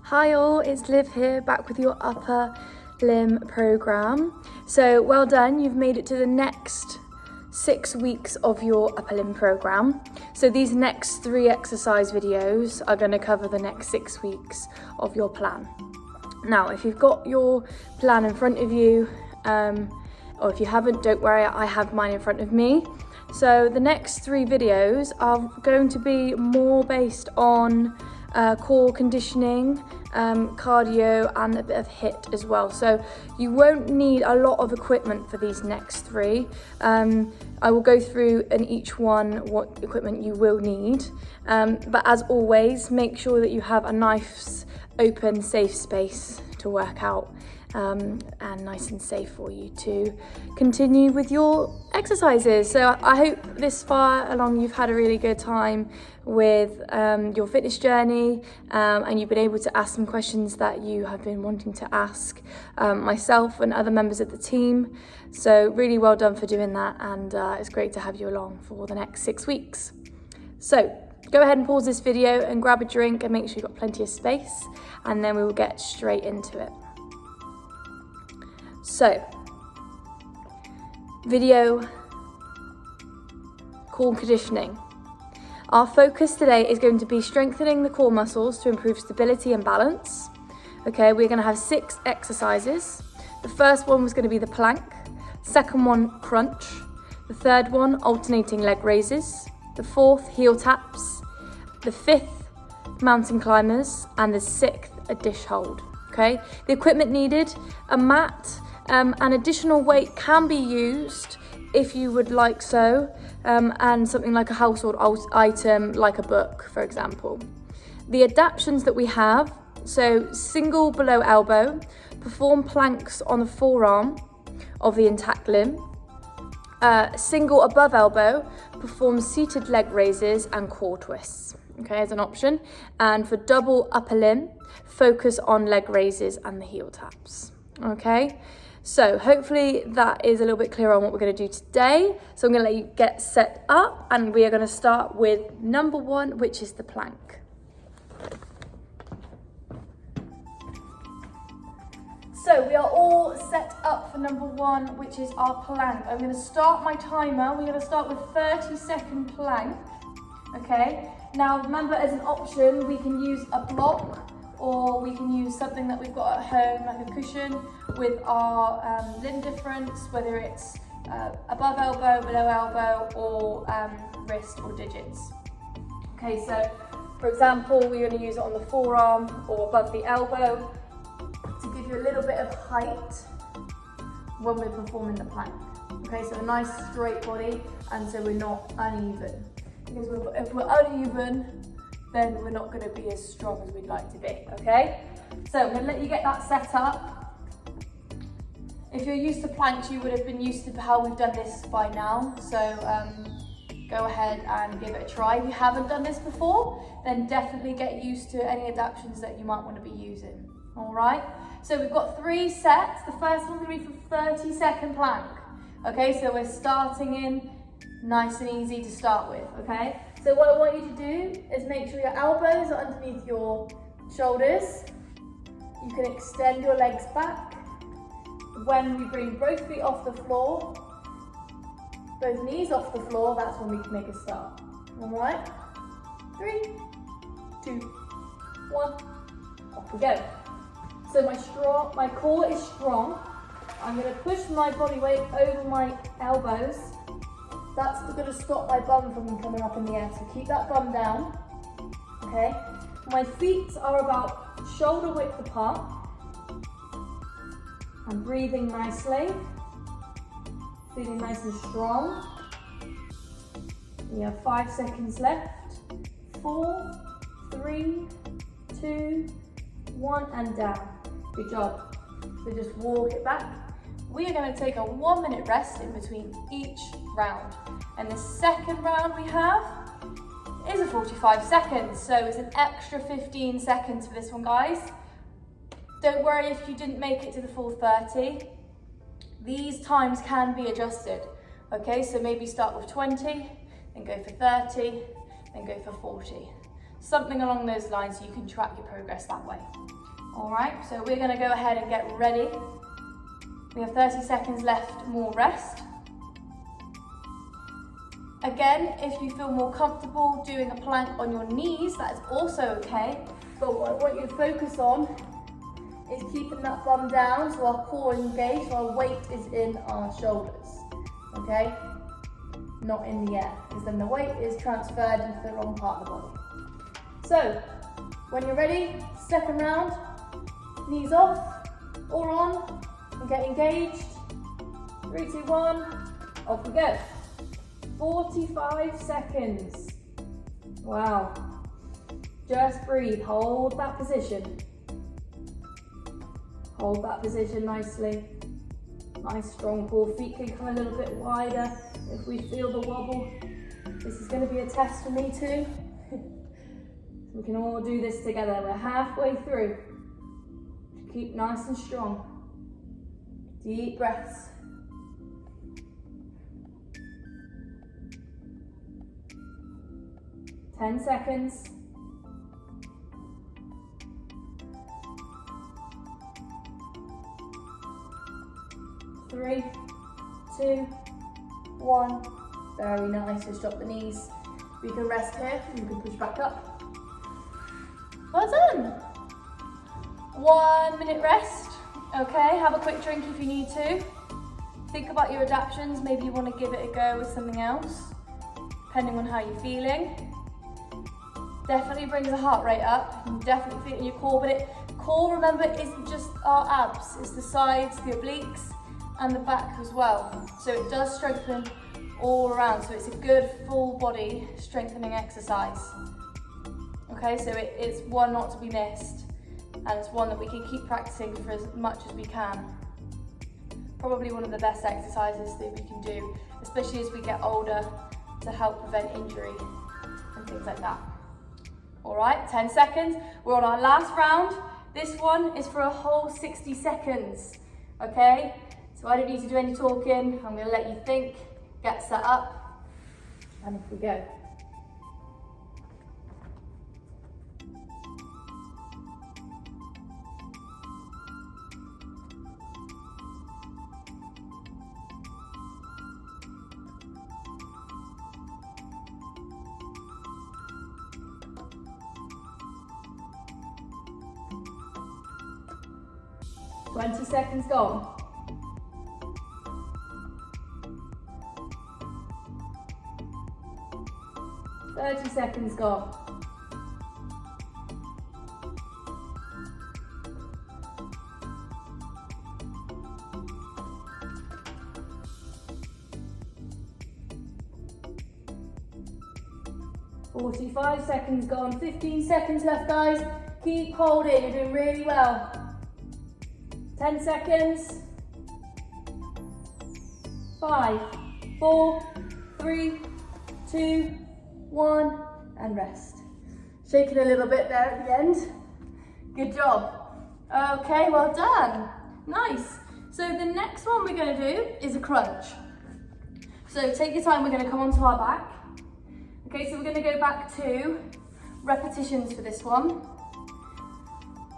Hi all, it's Liv here, back with your upper limb program. So well done, you've made it to the next 6 weeks of your upper limb program. So these next 3 exercise videos are going to cover the next 6 weeks of your plan. Now, if you've got your plan in front of you, or if you haven't, don't worry, I have mine in front of me. So the next 3 videos are going to be more based on core conditioning, cardio, and a bit of HIIT as well. So you won't need a lot of equipment for these next 3. I will go through in each one what equipment you will need. But as always, make sure that you have a nice, open, safe space to work out. And nice and safe for you to continue with your exercises. So I hope this far along you've had a really good time with your fitness journey, and you've been able to ask some questions that you have been wanting to ask myself and other members of the team. So really well done for doing that, and it's great to have you along for the next 6 weeks. So go ahead and pause this video and grab a drink and make sure you've got plenty of space, and then we will get straight into it. So, video core conditioning. Our focus today is going to be strengthening the core muscles to improve stability and balance. Okay, we're going to have 6 exercises. The first one was going to be the plank, second one crunch, the third one alternating leg raises, the fourth heel taps, the 5th mountain climbers, and the 6th a dish hold. Okay, the equipment needed: a mat. An additional weight can be used if you would like so, and something like a household item like a book, for example. The adaptations that we have: so single below elbow, perform planks on the forearm of the intact limb. Single above elbow, perform seated leg raises and core twists, okay, as an option. And for double upper limb, focus on leg raises and the heel taps, okay? So hopefully that is a little bit clearer on what we're going to do today. So I'm going to let you get set up, and we are going to start with number 1, which is the plank. So we are all set up for number 1, which is our plank. I'm going to start my timer. We're going to start with 30-second plank. Okay. Now remember, as an option, we can use a block, or we can use something that we've got at home, like a cushion, with our limb difference, whether it's above elbow, below elbow, or wrist or digits. Okay, so for example, we're going to use it on the forearm or above the elbow to give you a little bit of height when we're performing the plank. Okay, so a nice straight body, and so we're not uneven. Because if we're uneven, then we're not going to be as strong as we'd like to be, okay? So I'm going to let you get that set up. If you're used to planks, you would have been used to how we've done this by now. So go ahead and give it a try. If you haven't done this before, then definitely get used to any adaptations that you might want to be using, all right? So we've got 3 sets. The first one's going to be for 30-second plank. Okay, so we're starting in nice and easy to start with, okay? So what I want you to do is make sure your elbows are underneath your shoulders. You can extend your legs back. When we bring both feet off the floor, both knees off the floor, that's when we can make a start. All right? 3, 2, 1, off we go. So my core is strong. I'm going to push my body weight over my elbows. That's going to stop my bum from coming up in the air, so keep that bum down, okay? My feet are about shoulder width apart. I'm breathing nicely, feeling nice and strong. We have 5 seconds left. 4, 3, 2, 1, and down. Good job. So just walk it back. We are going to take a 1-minute rest in between each round. And the second round we have is a 45 seconds. So it's an extra 15 seconds for this one, guys. Don't worry if you didn't make it to the full 30. These times can be adjusted. Okay, so maybe start with 20, then go for 30, then go for 40. something along those lines, so you can track your progress that way. All right, so we're gonna go ahead and get ready. We have 30 seconds left, more rest. Again, if you feel more comfortable doing a plank on your knees, that is also okay. But what I want you to focus on is keeping that bum down so our core is engaged, so our weight is in our shoulders, okay? Not in the air, because then the weight is transferred into the wrong part of the body. So, when you're ready, second round, knees off, all on, and get engaged. 3, 2, 1, off we go. 45 seconds. Wow. Just breathe, hold that position. Hold that position nicely. Nice strong core, feet can come a little bit wider if we feel the wobble. This is going to be a test for me too. We can all do this together. We're halfway through. Keep nice and strong. Deep breaths. Ten seconds. 3, 2, 1. Very nice. Just drop the knees. We can rest here. You can push back up. Well done. 1 minute rest. Okay, have a quick drink if you need to. Think about your adaptions. Maybe you want to give it a go with something else, depending on how you're feeling. Definitely brings the heart rate up. You can definitely feel it in your core, but core, remember, isn't just our abs. It's the sides, the obliques, and the back as well. So it does strengthen all around. So it's a good full body strengthening exercise. Okay, so it's one not to be missed, and it's one that we can keep practicing for as much as we can. Probably one of the best exercises that we can do, especially as we get older, to help prevent injury and things like that. All right, 10 seconds. We're on our last round. This one is for a whole 60 seconds, okay? So I don't need to do any talking. I'm gonna let you think, get set up, and off we go. Twenty seconds gone. Thirty seconds gone. Forty-five seconds gone. 15 seconds left, guys. Keep holding. You're doing really well. 10 seconds. 5, 4, 3, 2, 1, and rest. Shaking a little bit there at the end. Good job. Okay, well done. Nice. So the next one we're going to do is a crunch. So take your time, we're going to come onto our back. Okay, so we're going to go back to repetitions for this one.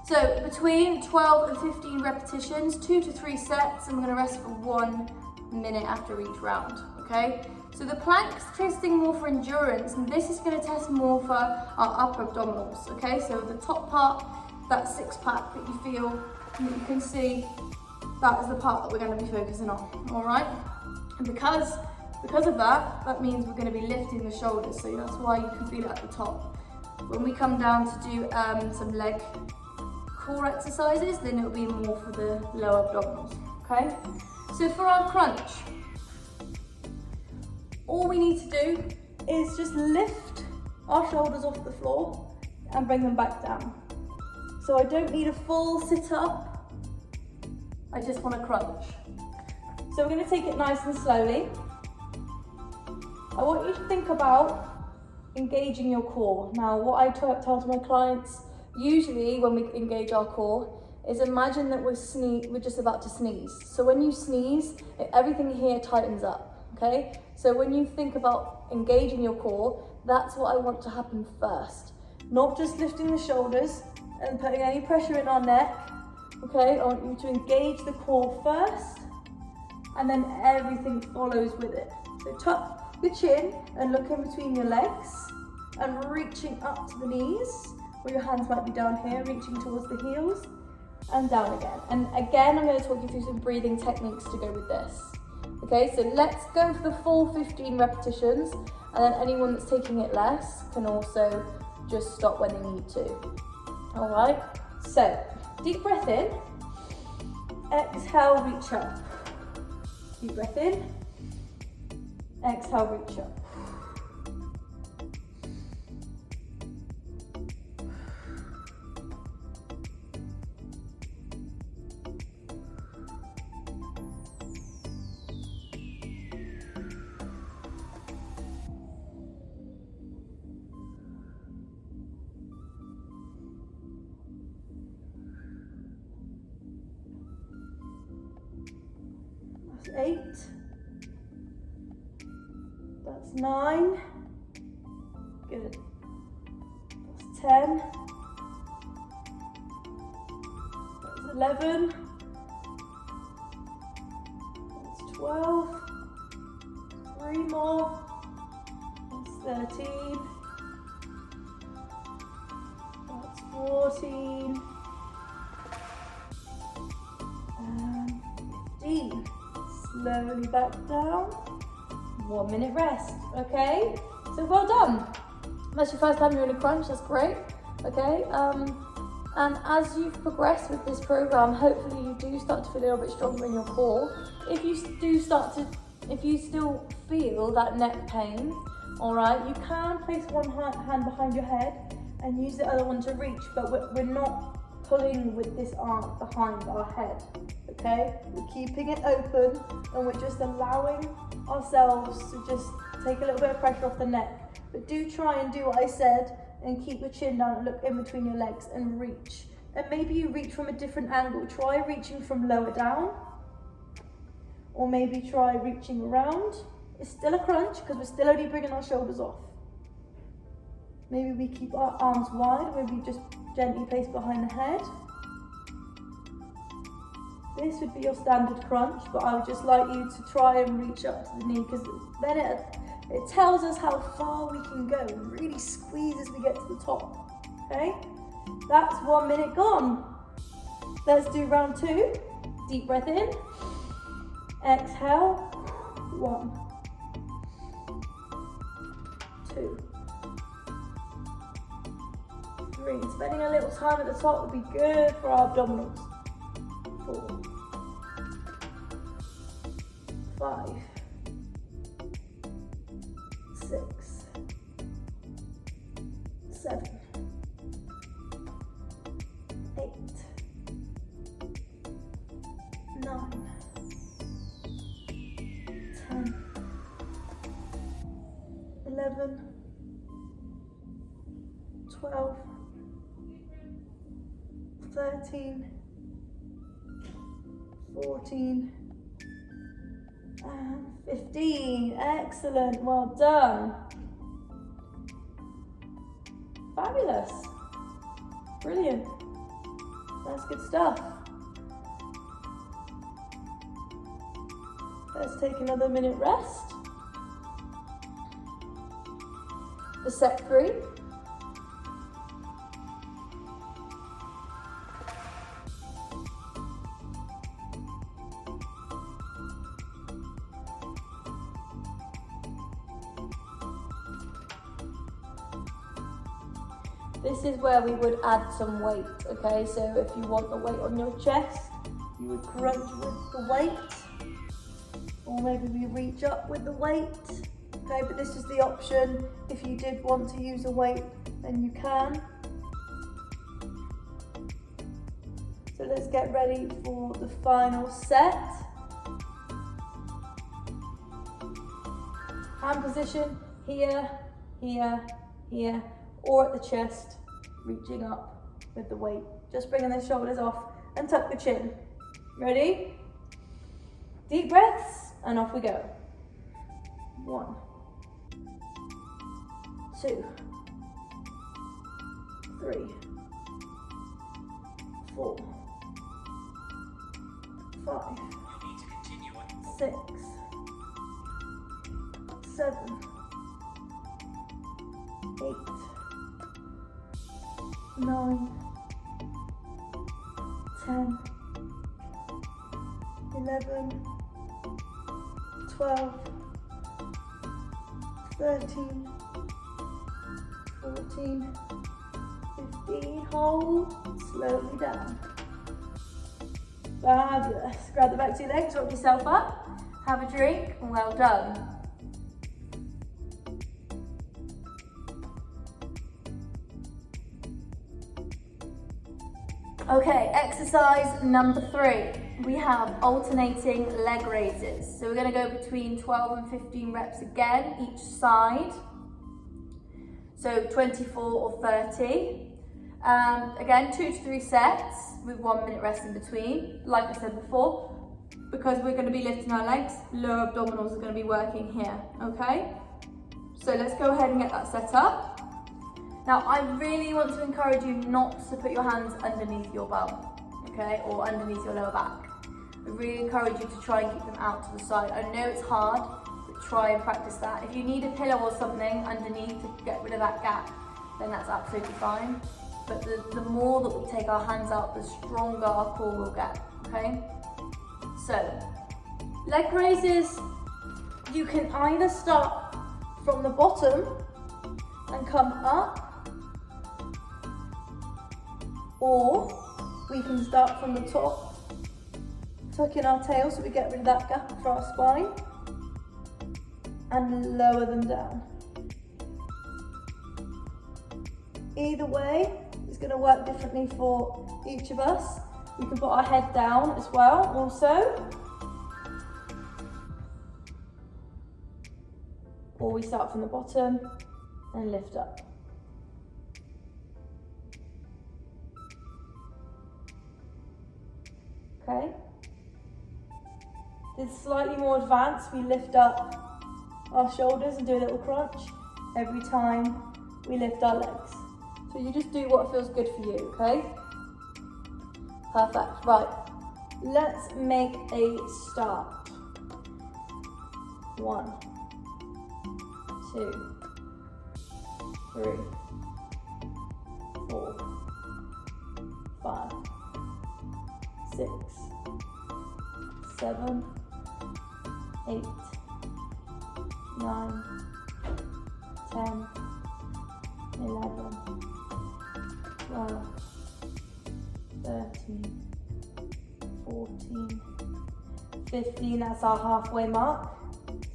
So between 12 and 15 repetitions, 2 to 3 sets, and we're going to rest for 1 minute after each round, okay? So the plank's testing more for endurance, and this is going to test more for our upper abdominals, okay? So the top part, that six pack that you feel, and that you can see, that is the part that we're going to be focusing on, all right? And because of that, that means we're going to be lifting the shoulders, so that's why you can feel it at the top. When we come down to do some leg core exercises, then it'll be more for the lower abdominals, okay? So for our crunch, all we need to do is just lift our shoulders off the floor and bring them back down. So I don't need a full sit up, I just want to crunch. So we're going to take it nice and slowly. I want you to think about engaging your core. Now, what I tell to my clients, usually when we engage our core, is imagine that we're just about to sneeze. So when you sneeze, everything here tightens up, okay? So when you think about engaging your core, that's what I want to happen first. not just lifting the shoulders and putting any pressure in our neck. Okay, I want you to engage the core first, and then everything follows with it. So tuck your chin and look in between your legs and reaching up to the knees, or your hands might be down here, reaching towards the heels and down again. And again, I'm going to talk you through some breathing techniques to go with this. Okay, so let's go for the full 15 repetitions, and then anyone that's taking it less can also just stop when they need to. All right, so deep breath in, exhale, reach up. Deep breath in, exhale, reach up. That's 8. That's 9. Good. That's 10. That's 11. That's 12. 3 more. That's 13. That's 14. And 15. Slowly back down. 1 minute rest, okay? So well done. That's your first time doing a crunch, that's great, okay? And as you've progressed with this program, hopefully you do start to feel a little bit stronger in your core. If you still feel that neck pain, all right, you can place one hand behind your head and use the other one to reach, but we're not pulling with this arm behind our head, okay? We're keeping it open and we're just allowing ourselves to just take a little bit of pressure off the neck. But do try and do what I said and keep your chin down and look in between your legs and reach. And maybe you reach from a different angle. Try reaching from lower down, or maybe try reaching around. It's still a crunch because we're still only bringing our shoulders off. Maybe we keep our arms wide, maybe just gently placed behind the head. This would be your standard crunch, but I would just like you to try and reach up to the knee, because then it tells us how far we can go. Really squeeze as we get to the top, okay? That's 1 minute gone. Let's do round 2. Deep breath in, exhale, 1, 2, 3. Spending a little time at the top would be good for our abdominals. 4, 5, 6, 7, 8, 9, 10, 11, 12, 13, 14, and 15. Excellent, well done. Fabulous. Brilliant. That's good stuff. Let's take another minute rest. For set 3. This is where we would add some weight, okay? So if you want the weight on your chest, you would crunch with the weight, or maybe we reach up with the weight, okay? But this is the option. If you did want to use a weight, then you can. So let's get ready for the final set. Hand position, here, here, here, or at the chest, reaching up with the weight. Just bringing the shoulders off and tuck the chin. Ready? Deep breaths, and off we go. 1, 2, 3, 4, 5, 6, 7, 8, 9, 10, 11, 12, 13, 14, 15, hold, slowly down. Fabulous. Grab the back of your legs, rock yourself up, have a drink, and well done. Okay, exercise number 3. We have alternating leg raises. So we're going to go between 12 and 15 reps again, each side. So 24 or 30. Again, 2 to 3 sets with 1 minute rest in between. Like I said before, because we're going to be lifting our legs, lower abdominals are going to be working here, okay? So let's go ahead and get that set up. Now, I really want to encourage you not to put your hands underneath your bum, okay, or underneath your lower back. I really encourage you to try and keep them out to the side. I know it's hard, but try and practice that. If you need a pillow or something underneath to get rid of that gap, then that's absolutely fine. But the more that we take our hands out, the stronger our core will get, okay? So, leg raises, you can either start from the bottom and come up, or we can start from the top, tuck in our tail so we get rid of that gap for our spine, and lower them down. Either way, it's going to work differently for each of us. We can put our head down as well, also. Or we start from the bottom and lift up. Okay? This is slightly more advanced. We lift up our shoulders and do a little crunch every time we lift our legs. So you just do what feels good for you, okay? Perfect, right. Let's make a start. 1, 2, 3, 4, 5, 6, 7, 8, 9, 10, 11, 12, 13, 14, 15, that's our halfway mark,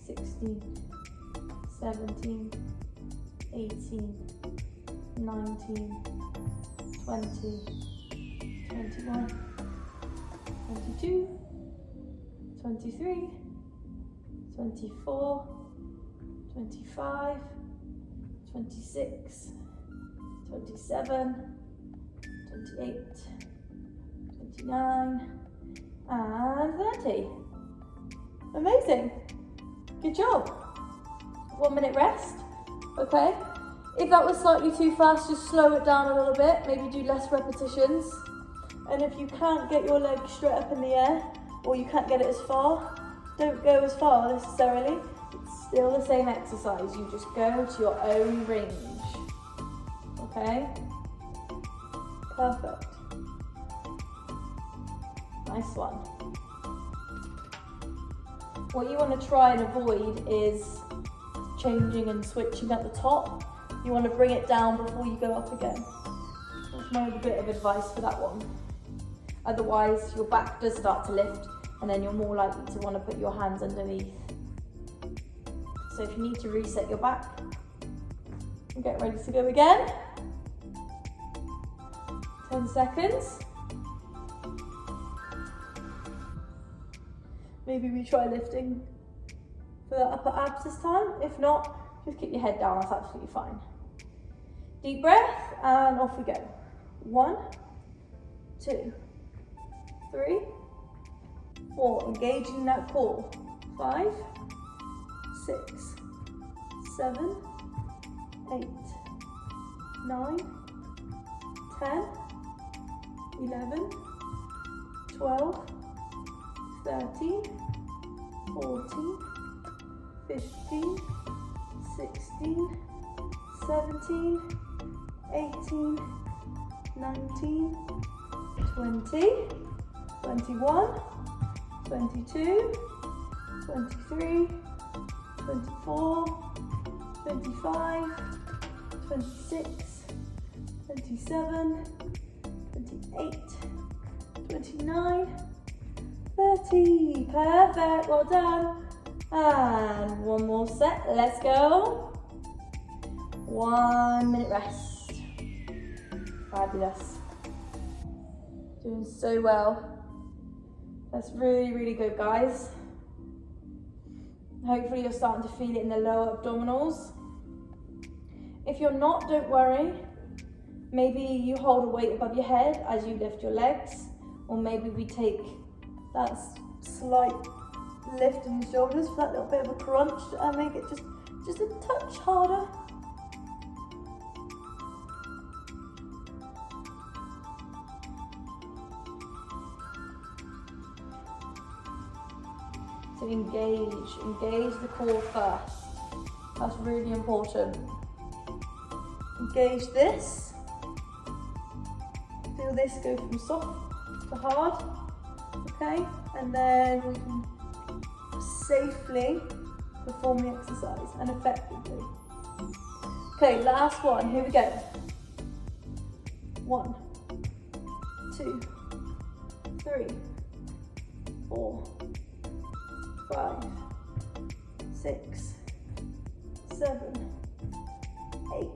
16, 17, 18, 19, 20, 21, 22, 23, 24, 25, 26, 27, 28, 29, and 30. Amazing. Good job. 1 minute rest. Okay. If that was slightly too fast, just slow it down a little bit. Maybe do less repetitions. And if you can't get your leg straight up in the air, or you can't get it as far, don't go as far necessarily. It's still the same exercise. You just go to your own range. Okay? Perfect. Nice one. What you want to try and avoid is changing and switching at the top. You want to bring it down before you go up again. That's my bit of advice for that one. Otherwise, your back does start to lift, and then you're more likely to want to put your hands underneath. So if you need to reset your back, and get ready to go again. 10 seconds. Maybe we try lifting for the upper abs this time. If not, just keep your head down, that's absolutely fine. Deep breath, and off we go. 1, 2, 3, 4, engaging that core. 5, 6, 7, 8, 9, 10, 11, 12, 13, 14, 15, 16, 17, 18, 19, 20, 21, 22, 23, 24, 25, 26, 27, 28, 29, 30. Perfect, well done. And one more set, let's go. 1 minute rest. Fabulous. Doing so well. That's really, really good, guys. Hopefully you're starting to feel it in the lower abdominals. If you're not, don't worry. Maybe you hold a weight above your head as you lift your legs, or maybe we take that slight lift in the shoulders for that little bit of a crunch and make it just a touch harder. So engage the core first. That's really important. Engage this. Feel this go from soft to hard. Okay, and then we can safely perform the exercise and effectively. Okay, last one. Here we go. 1, 2, 3, 4, 5, 6, 7, 8,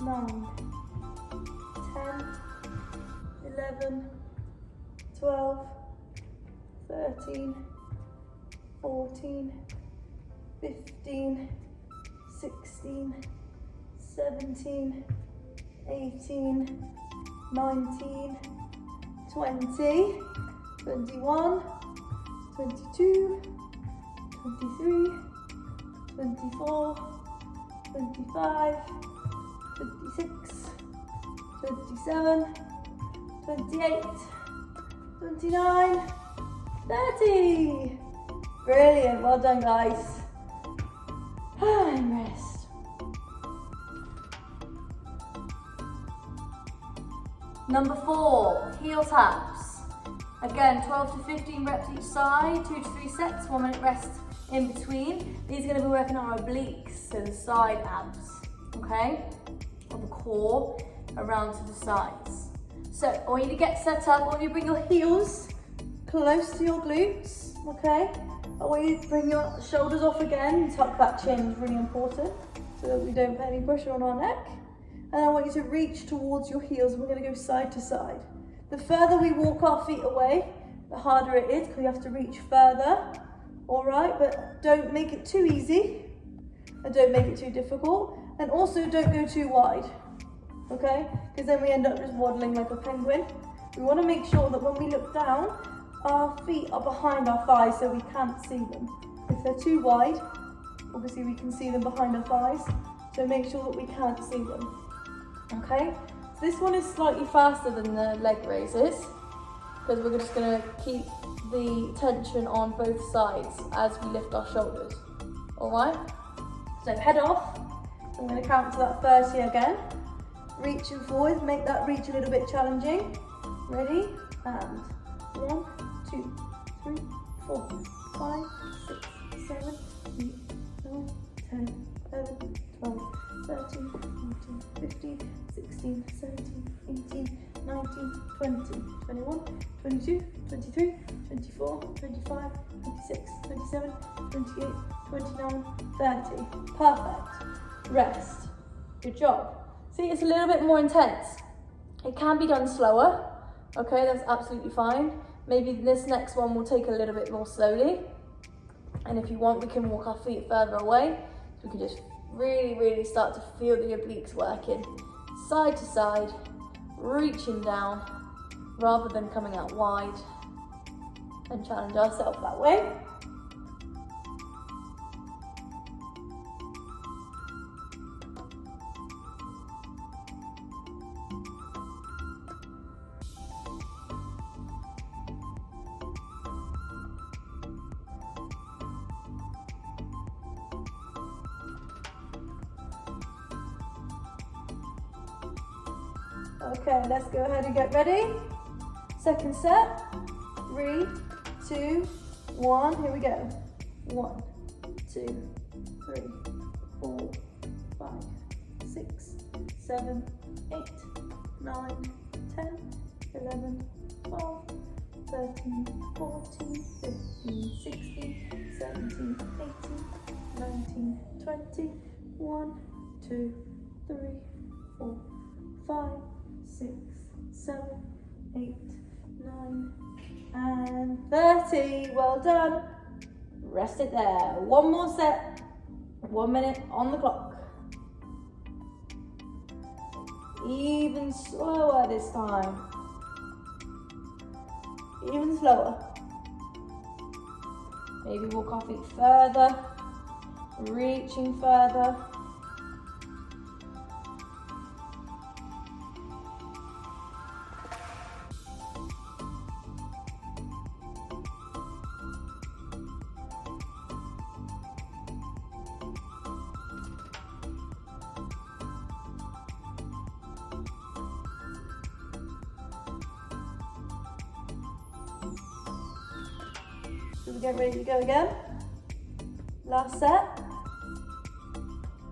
9, 10, 11, 12, 13, 14, 15, 16, 17, 18, 19, 20, 21, 22, 23, 24, 25, 26, 27, 28, 29, 30. Brilliant, well done, guys. And rest. Number 4, heel taps. Again, 12 to 15 reps each side, 2 to 3 sets, 1 minute rest in between. These are going to be working on our obliques, so the side abs, okay? Of the core around to the sides. So I want you to get set up. I want you to bring your heels close to your glutes, okay? I want you to bring your shoulders off again. Tuck that chin is really important so that we don't put any pressure on our neck. And I want you to reach towards your heels. We're going to go side to side. The further we walk our feet away, the harder it is because we have to reach further. All right, but don't make it too easy and don't make it too difficult. And also don't go too wide, okay? Because then we end up just waddling like a penguin. We want to make sure that when we look down, our feet are behind our thighs so we can't see them. If they're too wide, obviously we can see them behind our thighs. So make sure that we can't see them, okay? So this one is slightly faster than the leg raises because we're just going to keep the tension on both sides as we lift our shoulders, all right? So head off. I'm going to count to that 30 again. Reaching forward, make that reach a little bit challenging. Ready? And 1, 2, 3, 4, 5, 6, 7, 8, 9, 10, 11, 12, 13, 14, 15, 16, 17, 18, 19, 20, 21, 22, 23, 24, 25, 26, 27, 28, 29, 30. Perfect. Rest. Good job. See, it's a little bit more intense. It can be done slower. Okay, that's absolutely fine. Maybe this next one will take a little bit more slowly. And if you want, we can walk our feet further away. So we can just really, really start to feel the obliques working. Side to side, reaching down, rather than coming out wide. And challenge ourselves that way. Okay, let's go ahead and get ready. Second set. 3, 2, 1. Here we go. 1, 2, 3, 4, 5, 6, 7, 8, 9, 10, 11, 12, 13, 14, 15, 16, 17, 18, 19, 20, 1, 2, 3, 4, 5, 6, 7, 8, 9, and 30. Well done. Rest it there. One more set. 1 minute on the clock. Even slower this time. Even slower. Maybe walk our feet further. Reaching further. Should we get ready to go again? Last set.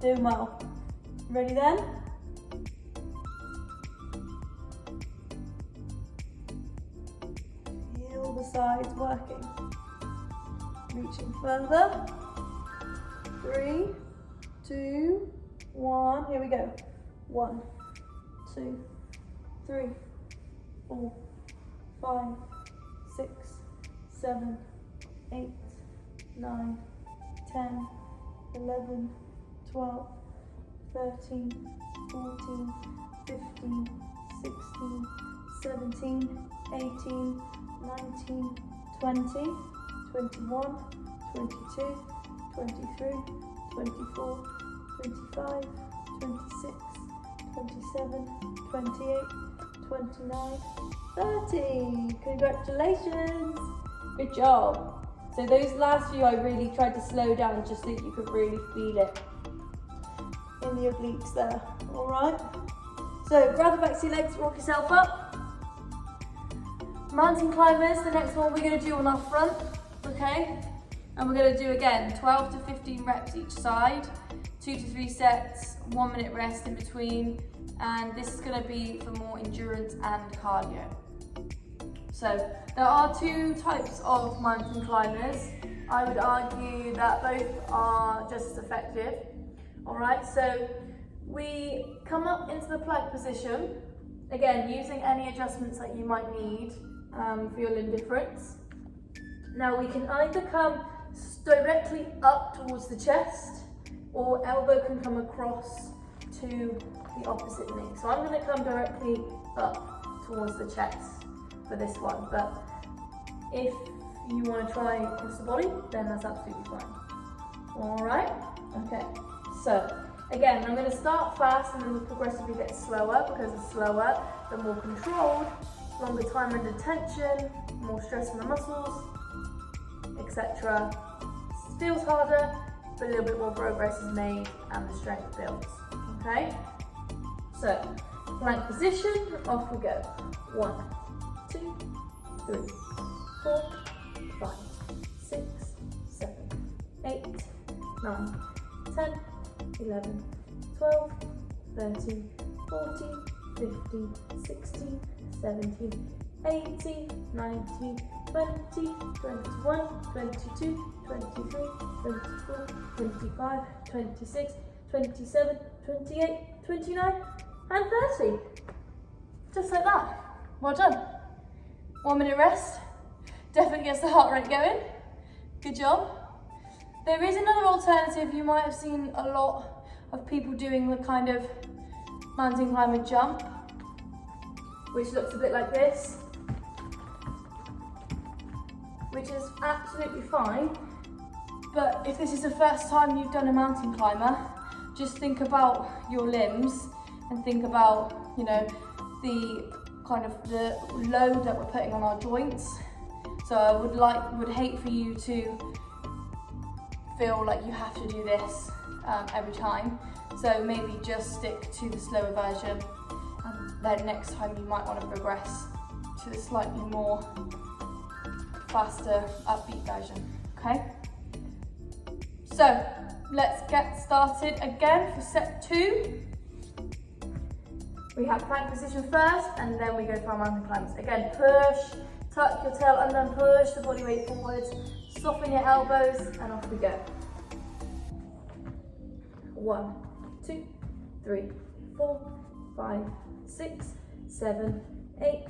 Doing well. Ready then? Feel the sides working. Reaching further. 3, 2, 1. Here we go. 1, 2, 3, 4, 5, 6, 7, 8, 9, 10, 11, 12, 13, 14, 15, 16, 17, 18, 19, 20, 21, 22, 23, 24, 25, 26, 27, 28, 29, 30. Congratulations. Good job. So those last few I really tried to slow down just so that you could really feel it in the obliques there. All right. So grab the back to your legs, walk yourself up. Mountain climbers, the next one we're going to do on our front, okay? And we're going to do again 12 to 15 reps each side, 2 to 3 sets, 1 minute rest in between, and this is going to be for more endurance and cardio. So there are 2 types of mountain climbers. I would argue that both are just as effective. All right, so we come up into the plank position, again using any adjustments that you might need for your limb difference. Now we can either come directly up towards the chest, or elbow can come across to the opposite knee. So I'm going to come directly up towards the chest for this one, but if you want to try across the body, then that's absolutely fine. All right, okay. So again, I'm going to start fast and then we'll progressively get slower, because the slower, the more controlled, longer time under tension, more stress on the muscles, etc. Feels harder, but a little bit more progress is made and the strength builds. Okay, so plank position, off we go. 1, 2, 3, 4, 5, 6, 7, 8, 9, 10, 11, 12, 13, 14, 15, 16, 17, 18, 19, 20, 21, 22, 23, 24, 25, 26, 27, 28, 29, and 30. Just like that. Well done. 1 minute rest. Definitely gets the heart rate going. Good job. There is another alternative. You might have seen a lot of people doing the kind of mountain climber jump, which looks a bit like this, which is absolutely fine. But if this is the first time you've done a mountain climber, just think about your limbs and think about, you know, the kind of the load that we're putting on our joints. So I would hate for you to feel like you have to do this every time. So maybe just stick to the slower version and then next time you might want to progress to the slightly more faster, upbeat version, okay? So let's get started again for set 2. We have plank position first, and then we go for our mountain climbers. Again, push, tuck your tail under and push the body weight forwards, soften your elbows, and off we go. 1, 2, 3, 4, 5, 6, 7, 8,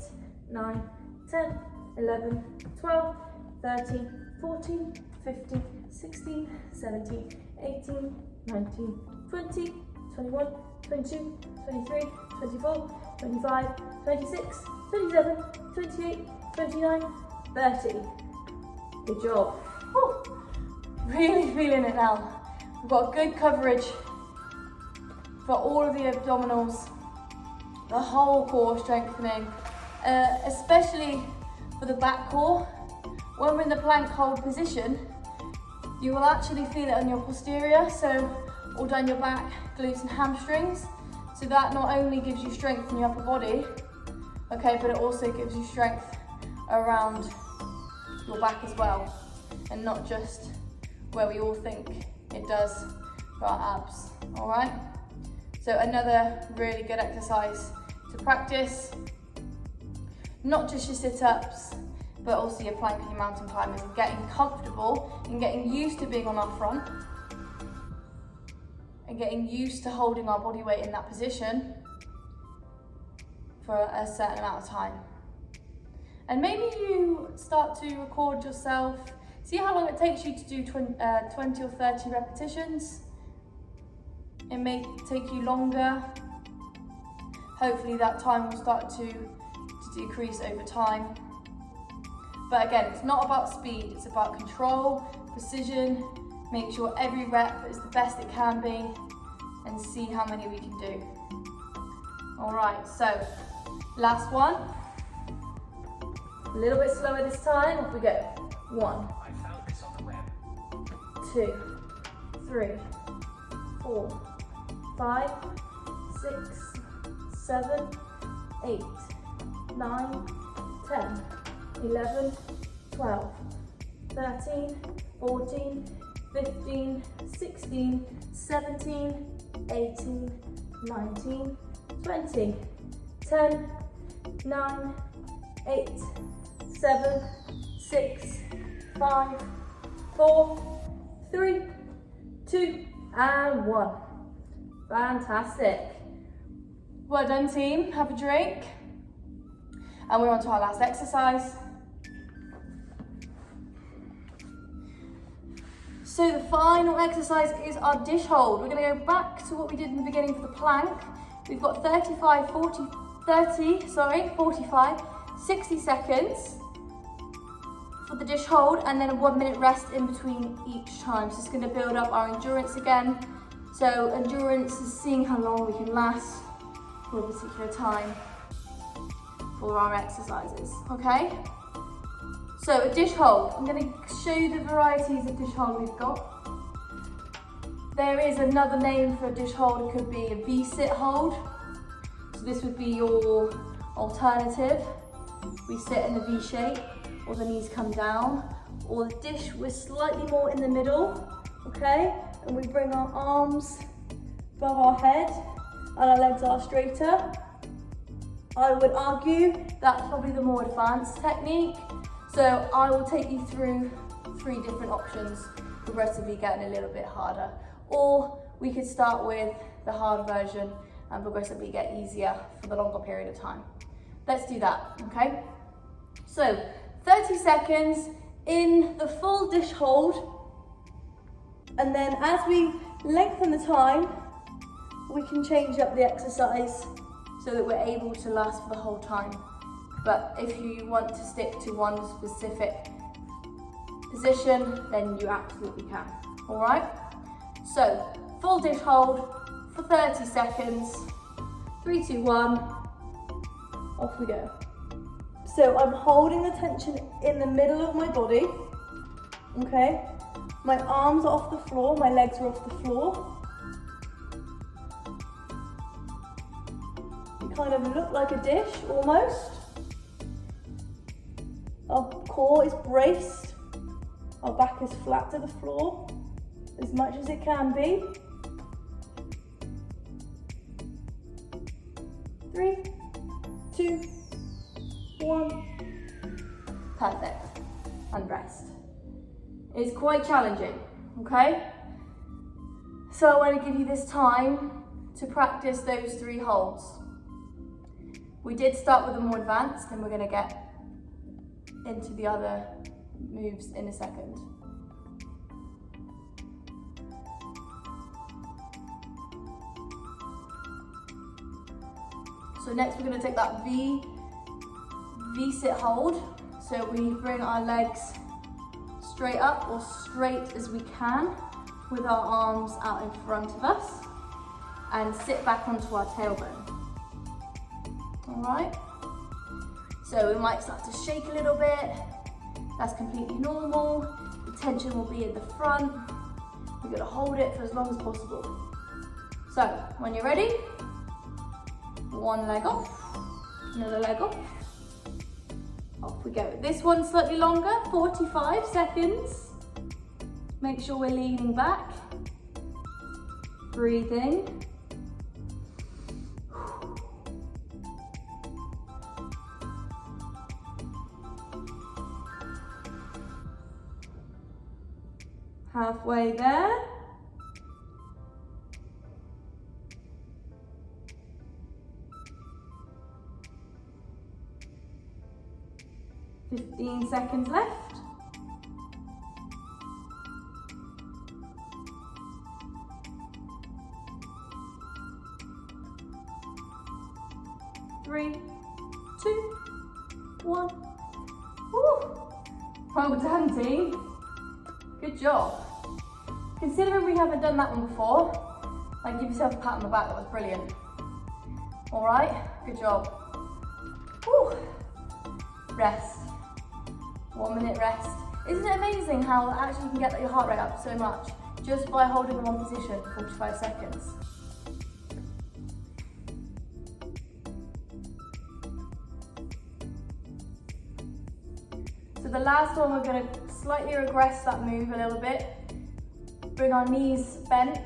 9, 10, 11, 12, 13, 14, 15, 16, 17, 18, 19, 20, 21, 22, 23, 24, 25, 26, 27, 28, 29, 30. Good job. Whew. Really feeling it now. We've got good coverage for all of the abdominals, the whole core strengthening, especially for the back core. When we're in the plank hold position, you will actually feel it on your posterior, so all down your back, glutes and hamstrings. So that not only gives you strength in your upper body, okay, but it also gives you strength around your back as well, and not just where we all think it does for our abs, all right? So another really good exercise to practice, not just your sit-ups, but also your plank and your mountain climbers, and getting comfortable and getting used to being on our front and getting used to holding our body weight in that position for a certain amount of time. And maybe you start to record yourself, see how long it takes you to do 20 or 30 repetitions. It may take you longer. Hopefully that time will start to decrease over time. But again, it's not about speed, it's about control, precision, make sure every rep is the best it can be, and see how many we can do. All right, so last one. A little bit slower this time, off we go. 1, 2, 3, 4, 5, 6, 7, 8, 9, 10, 11, 12, 13, 14, 15, 16, 17, 18, 19, 20, 10, 9, 8, 7, 6, 5, 4, 3, 2, and 1. Fantastic. Well done, team. Have a drink. And we're on to our last exercise. So the final exercise is our dish hold. We're going to go back to what we did in the beginning for the plank. We've got 45, 60 seconds for the dish hold, and then a 1 minute rest in between each time. So it's going to build up our endurance again. So endurance is seeing how long we can last for a particular time for our exercises, okay? So a dish hold, I'm going to show you the varieties of dish hold we've got. There is another name for a dish hold, it could be a V-sit hold. So this would be your alternative. We sit in the V shape, or the knees come down, or the dish, we're slightly more in the middle, okay? And we bring our arms above our head, and our legs are straighter. I would argue that's probably the more advanced technique. So I will take you through 3 different options, progressively getting a little bit harder. Or we could start with the hard version and progressively get easier for the longer period of time. Let's do that, okay? So 30 seconds in the full dish hold, and then as we lengthen the time, we can change up the exercise so that we're able to last for the whole time. But if you want to stick to one specific position, then you absolutely can, all right? So, full dish hold for 30 seconds, 3, 2, 1, off we go. So I'm holding the tension in the middle of my body, okay? My arms are off the floor, my legs are off the floor. kind of look like a dish almost. Our core is braced. Our back is flat to the floor as much as it can be. 3, 2, 1. Perfect. And rest. It's quite challenging, okay? So I want to give you this time to practice those 3 holds. We did start with the more advanced, and we're going to get into the other moves in a second. So next we're going to take that V-sit hold. So we bring our legs straight up or straight as we can with our arms out in front of us and sit back onto our tailbone. All right? So we might start to shake a little bit. That's completely normal. The tension will be in the front. We're gonna hold it for as long as possible. So when you're ready, one leg off, another leg off. Off we go. This one's slightly longer, 45 seconds. Make sure we're leaning back, breathing. Halfway there. Fifteen seconds left. Three, 2, 1. Woo. Well done, team. Good job. Considering we haven't done that one before, like, give yourself a pat on the back, that was brilliant. All right, good job. Woo. Rest. 1 minute rest. Isn't it amazing how actually you can get your heart rate up so much just by holding in one position for 45 seconds? So the last one, we're going to slightly regress that move a little bit. Bring our knees bent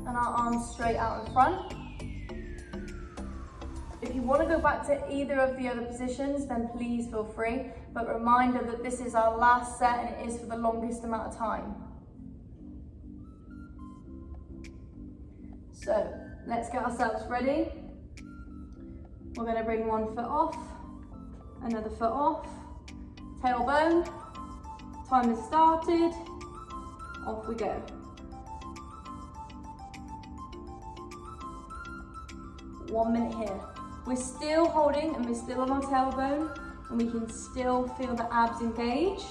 and our arms straight out in front. If you want to go back to either of the other positions, then please feel free. But reminder that this is our last set and it is for the longest amount of time. So let's get ourselves ready. We're going to bring one foot off, another foot off, tailbone. Time has started. Off we go. One minute here. We're still holding and we're still on our tailbone, and we can still feel the abs engage.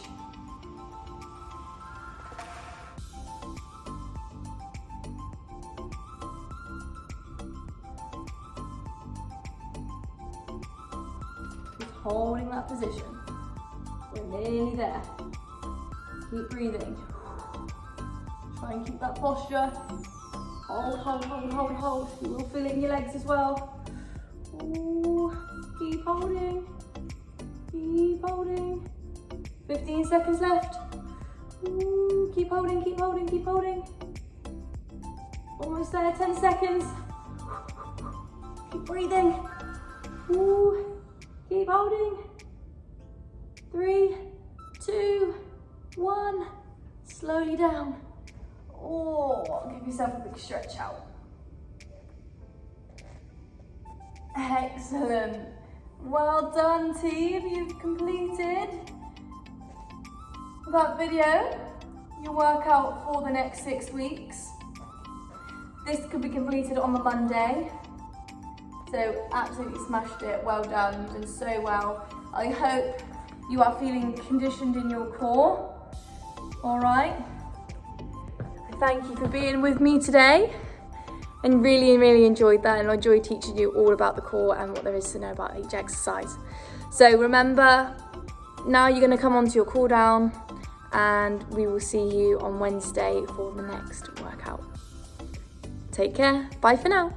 Just holding that position. We're nearly there. Keep breathing. Try and keep that posture. Hold, hold, hold, hold, hold. You will feel it in your legs as well. Ooh, keep holding. Keep holding. 15 seconds left. Ooh, keep holding, keep holding, keep holding. Almost there, 10 seconds. Keep breathing. Ooh, keep holding. 3, 2, 1. Slowly down. Oh, give yourself a big stretch out. Excellent. Well done, team. You've completed that video, your workout for the next 6 weeks. This could be completed on the Monday. So absolutely smashed it. Well done. You've done so well. I hope you are feeling conditioned in your core. All right. Thank you for being with me today, and really enjoyed that, and I enjoyed teaching you all about the core and what there is to know about each exercise. So remember, now you're going to come onto your cool down, and we will see you on Wednesday for the next workout. Take care. Bye for now.